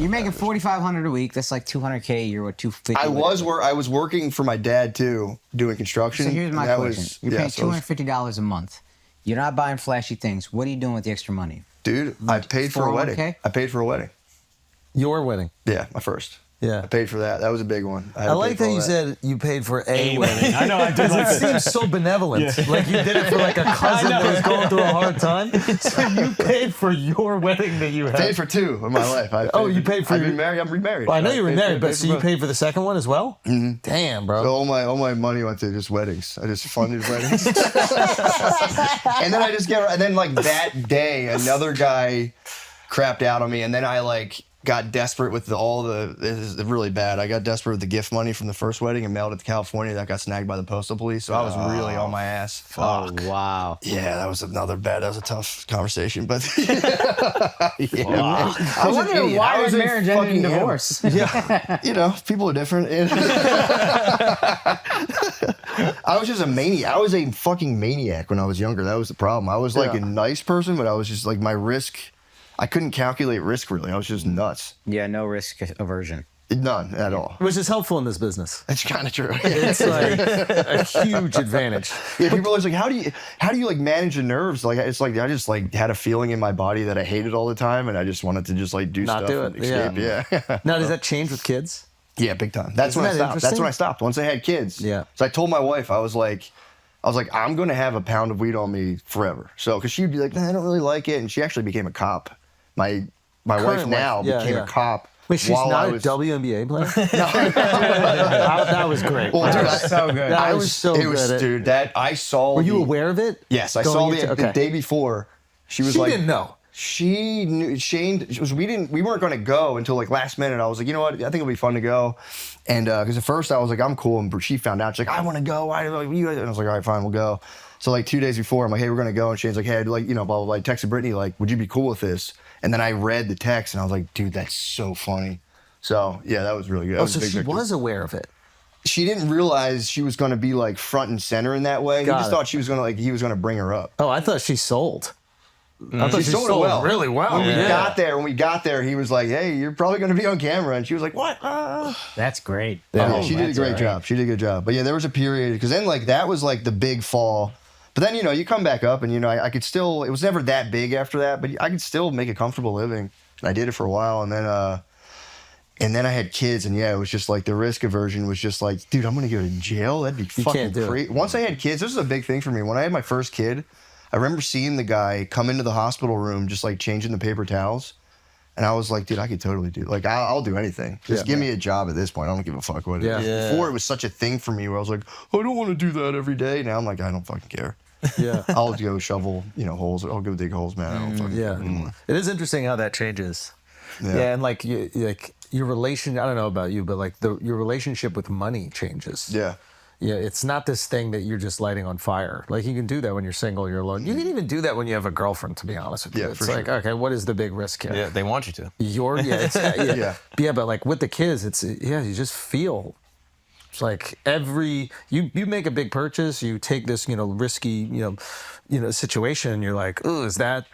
You're making $4,500 a week. That's like $200K a year, or $250. I was working for my dad too, doing construction. So here's my question: you're paying $250 a month. You're not buying flashy things. What are you doing with the extra money? Dude, I paid for a wedding. I paid for a wedding. Your wedding? Yeah, my first. Yeah. I paid for that. That was a big one. I like that you said you paid for a wedding. I know, I did like it seems so benevolent. Yeah. Like you did it for like a cousin that was going through a hard time. So you paid for your wedding that you had. I paid for 2 in my life. You paid for I've been married. I'm remarried. Well, I know you're remarried, but so you paid for the second one as well? Mm-hmm. Damn, bro. So all my money went to just weddings. I just funded weddings. And then like that day, another guy crapped out on me, and then I like got desperate with this is really bad. I got desperate with the gift money from the first wedding and mailed it to California. That got snagged by the postal police, so I was really on my ass. Fuck. Oh, wow. Yeah, that was a tough conversation, but I wonder why your marriage ended in divorce. Yeah, people are different. I was just a maniac. I was a fucking maniac when I was younger. That was the problem. I was like a nice person, but I was just like my risk. I couldn't calculate risk really. I was just nuts. Yeah, no risk aversion. None at all. Which is helpful in this business. It's kind of true. It's like a huge advantage. Yeah, people are always like, how do you like manage the nerves? Like it's like I just like had a feeling in my body that I hated all the time, and I just wanted to just like do Not stuff do and it. escape. Yeah. Now does that change with kids? Yeah, big time. That's when I stopped. That's when I stopped. Once I had kids. Yeah. So I told my wife, I was like, I'm going to have a pound of weed on me forever. So, because she'd be like, nah, I don't really like it, and she actually became a cop. My wife now became a cop. Wait, she's not a WNBA player? No. That was great. Well, dude, that's so good. That was so good. Dude, that I saw. Were you aware of it? Yes, I saw the day before. She didn't know. She knew. Shane we weren't going to go until like last minute. I was like, you know what? I think it'll be fun to go. And because at first I was like, I'm cool, and she found out. She's like, I want to go. And I was like, all right, fine, we'll go. So like 2 days before, I'm like, hey, we're going to go. And Shane's like, hey, like, blah, blah, blah. I texted Brittany, like, would you be cool with this? And then I read the text, and I was like, dude, that's so funny. So, yeah, that was really good. So she was aware of it. She didn't realize she was going to be, like, front and center in that way. He just thought she was going to, like, he was going to bring her up. Oh, I thought she sold. I thought she sold it well. Really well. When we got there, he was like, hey, you're probably going to be on camera. And she was like, what? That's great. Yeah, she did a great job. She did a good job. But, yeah, there was a period, because then, like, that was, like, the big fall. But then, you come back up, and, I could still, it was never that big after that, but I could still make a comfortable living. And I did it for a while, and then I had kids, and it was just like the risk aversion was just like, dude, I'm going to go to jail? That'd be fucking crazy. Once I had kids, this was a big thing for me. When I had my first kid, I remember seeing the guy come into the hospital room just like changing the paper towels. And I was like, dude, I could totally do it. Like, I'll do anything. Just give me a job at this point. I don't give a fuck what it is. Before, it was such a thing for me where I was like, I don't want to do that every day. Now I'm like, I don't fucking care. Yeah. I'll go shovel, holes. I'll go dig holes, man. I don't fucking care anymore. It is interesting how that changes. Yeah, and like your relation, I don't know about you, but like your relationship with money changes. Yeah. Yeah, it's not this thing that you're just lighting on fire. Like you can do that when you're single, you're alone. You can even do that when you have a girlfriend, to be honest with you. It's like, okay, what is the big risk here? Yeah, they want you to. But like with the kids, it's you just feel. It's like you make a big purchase, you take this, risky, situation, and you're like, oh, is that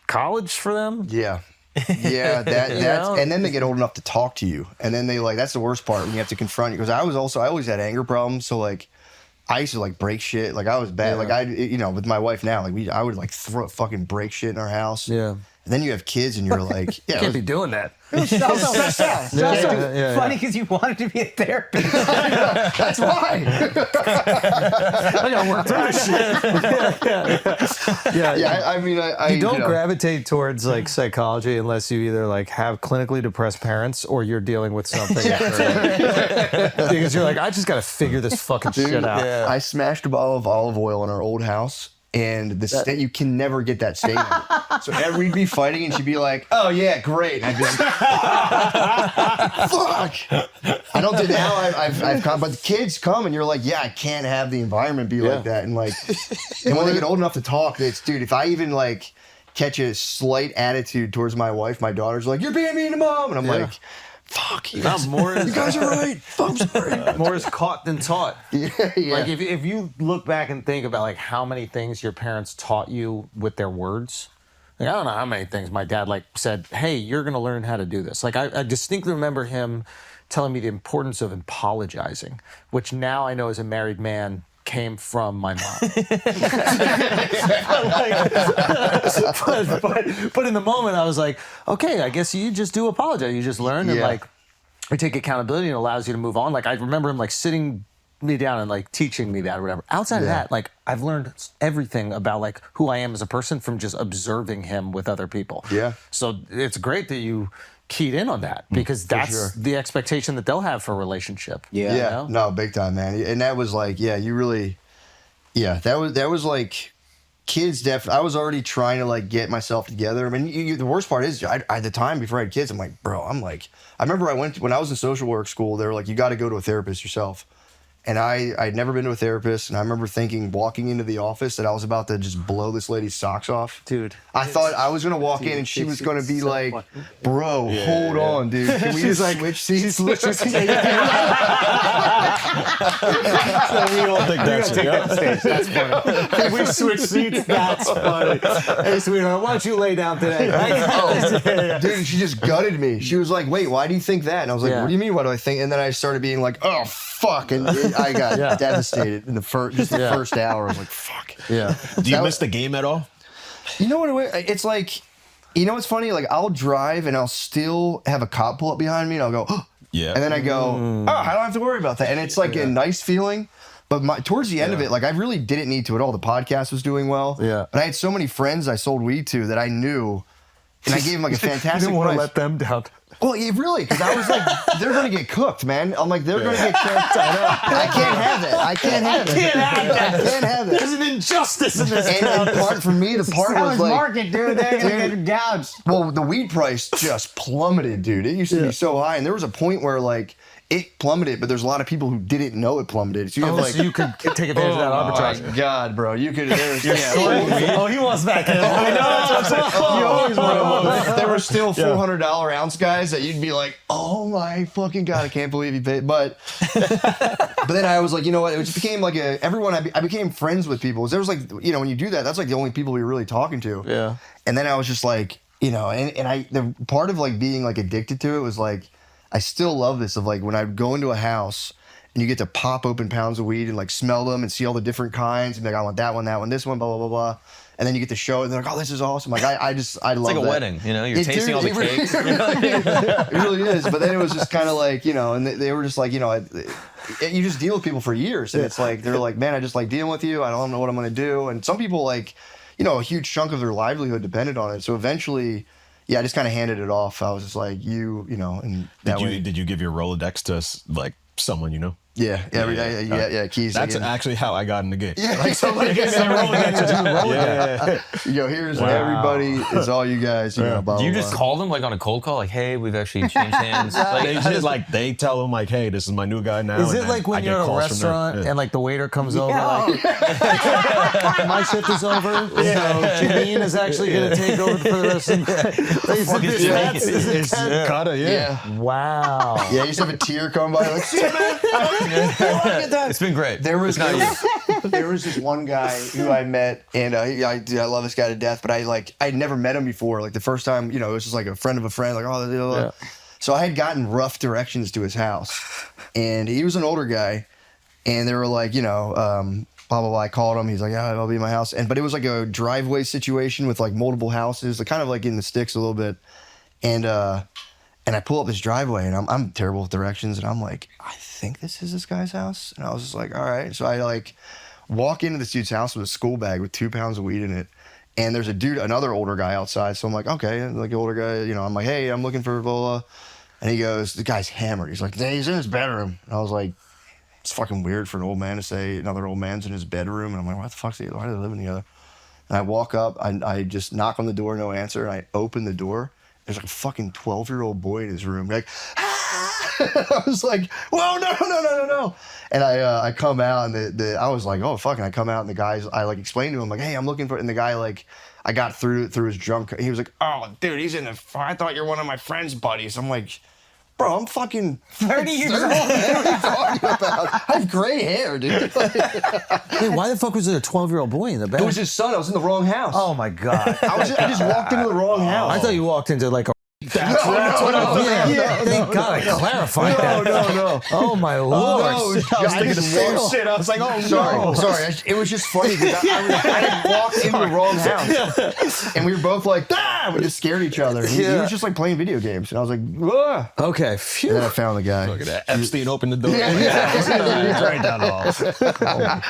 college for them? Yeah. Yeah, that's and then they get old enough to talk to you, and then they that's the worst part when you have to confront you. Because I always had anger problems, so like I used to like break shit. Like I was bad. Like with my wife now, like I would like fucking break shit in our house. Yeah. And then you have kids, and you're like, you can't be doing that. It's also funny because you wanted to be a therapist. That's why. I gotta work through this shit. I mean, you don't gravitate towards like psychology unless you either like have clinically depressed parents or you're dealing with something. Because you're like, I just gotta figure this fucking shit out. Yeah. I smashed a bottle of olive oil in our old house. And you can never get that stain. So we'd be fighting, and she'd be like, "Oh yeah, great." And I'd be like, "Fuck!" I don't do now. I've come, but the kids come, and you're like, "Yeah, I can't have the environment be like that." And like, and when they get old enough to talk, dude, if I even like catch a slight attitude towards my wife, my daughter's like, "You're being mean to mom," and I'm like, fuck, you guys are right. I'm sorry. More is caught than taught. Yeah. Like if you look back and think about like how many things your parents taught you with their words, Like, I don't know how many things my dad like said, hey, you're going to learn how to do this. Like I distinctly remember him telling me the importance of apologizing, which now I know as a married man came from my mom. but in the moment I was like, okay, I guess you just do apologize. You just learn and like you take accountability and it allows you to move on. Like I remember him like sitting me down and like teaching me that or whatever. Outside of that, like I've learned everything about like who I am as a person from just observing him with other people. Yeah. So it's great that you keyed in on that because that's the expectation that they'll have for a relationship. Yeah. You know? No, big time, man. And that was like, you really, that was like kids. I was already trying to like get myself together. I mean, the worst part is at the time before I had kids, I'm like, bro, I remember when I was in social work school, they were like, you got to go to a therapist yourself. And I'd never been to a therapist, and I remember thinking, walking into the office, that I was about to just blow this lady's socks off. Dude. I thought I was going to walk in, and she was going to be like, bro, hold on, dude. Can we just switch seats? So we all think that's it. That's funny. Can we switch seats? That's funny. Hey, sweetheart, why don't you lay down today? Dude, and she just gutted me. She was like, wait, why do you think that? And I was like, what do you mean, what do I think? And then I started being like, oh, fuck. And I got devastated in the first hour. I was like, fuck. Yeah. Do you miss the game at all? You know what? It's like, you know what's funny? Like, I'll drive and I'll still have a cop pull up behind me and I'll go, oh. Yeah. And then I go, oh, I don't have to worry about that. And it's like a nice feeling. But towards the end of it, like I really didn't need to at all. The podcast was doing well. Yeah. But I had so many friends I sold weed to that I knew. And I gave them like a fantastic You didn't want to price. let them down. Well, yeah, really, because I was like, they're going to get cooked, man. I'm like, they're going to get cooked. I can't have that. I can't have that. There's an injustice in this And part for me, the part was like, market, dude. They're going to get gouged. well, the weed price just plummeted, dude. It used to be so high, and there was a point where like it plummeted, but there's a lot of people who didn't know it plummeted. So you have like, so you could take advantage of that arbitrage. Oh my God, bro, you could. Oh, he wants back in. I know. You always want to. There were still $400 ounce guys that you'd be like, oh my fucking God, I can't believe you paid. But then I was like, you know what? It just became like I became friends with people. There was like, when you do that, that's like the only people you're really talking to. Yeah. And then I was just like, the part of like being like addicted to it was like, I still love this of like when I go into a house and you get to pop open pounds of weed and like smell them and see all the different kinds and be like, I want that one, this one, blah, blah, blah, blah. And then you get to show it and they're like, oh, this is awesome. Like, I love It's like that. a wedding, you're tasting all the cakes. It really is. But then it was just kind of like, and they were just like, you just deal with people for years. And it's like, they're like, man, I just like dealing with you. I don't know what I'm going to do. And some people like, a huge chunk of their livelihood depended on it. So eventually, I just kind of handed it off. I was just like, and that way. Did you give your Rolodex to like someone you know? Yeah, keys. That's again. actually how I got in the game. Yeah, like somebody gets their Rolodex. You go, here's everybody, it's all you guys. Blah, blah, Do you blah. just call them like on a cold call? Like, hey, we've actually changed hands. They tell them like, hey, this is my new guy now. Is and it then like when I get you're at a calls from them. restaurant and like the waiter comes over like, my shift is over, so Janine is actually going to take over for the rest of the day. Kinda, yeah. Wow. Yeah, you just have a tear come by, like, shit, man. It's been great. There was this one guy who I met, and I love this guy to death, but I'd never met him before. Like the first time, it was just like a friend of a friend, like, oh, So I had gotten rough directions to his house, and he was an older guy, and they were like, blah, blah, blah. I called him. He's like, yeah, I'll be in my house. But it was like a driveway situation with like multiple houses, like, kind of like in the sticks a little bit. And I pull up this driveway, and I'm terrible with directions, and I'm like, I think this is this guy's house. And I was just like, all right. So I like walk into this dude's house with a school bag with 2 pounds of weed in it. And there's another older guy outside. So I'm like, okay, like the older guy, I'm like, hey, I'm looking for blah, blah. And he goes, the guy's hammered. He's like, he's in his bedroom. And I was like, it's fucking weird for an old man to say another old man's in his bedroom. And I'm like, what the fuck's he? Why are they living together? And I walk up, I just knock on the door, no answer. And I open the door. There's like a fucking 12-year-old boy in his room, like, I was like, whoa, no. And I come out, and I was like, oh, fuck. And I come out, and the guys, I like explained to him, like, hey, I'm looking for, and the guy, like, I got through his drunk, he was like, oh, dude, he's in the, I thought you're one of my friend's buddies. I'm like, bro, I'm fucking 30 years old. What are you talking about? I have gray hair, dude. Wait, why the fuck was there a 12-year-old boy in the bed? It was his son. I was in the wrong house. Oh my god! I just walked into the wrong house. I thought you walked into like a. That's what I was. Yeah, thank God I clarified that. No. Oh my lord! No, it was I was I thinking the just same walked- shit. I was like, oh Sorry, no. sorry. It was just funny because I had walked into the wrong house, and we were both like, ah! We just scared each other. And he was just like playing video games, and I was like, ah! Okay, And phew. then I found the guy. Look at that. Epstein opened the door. Yeah. Right down the hall.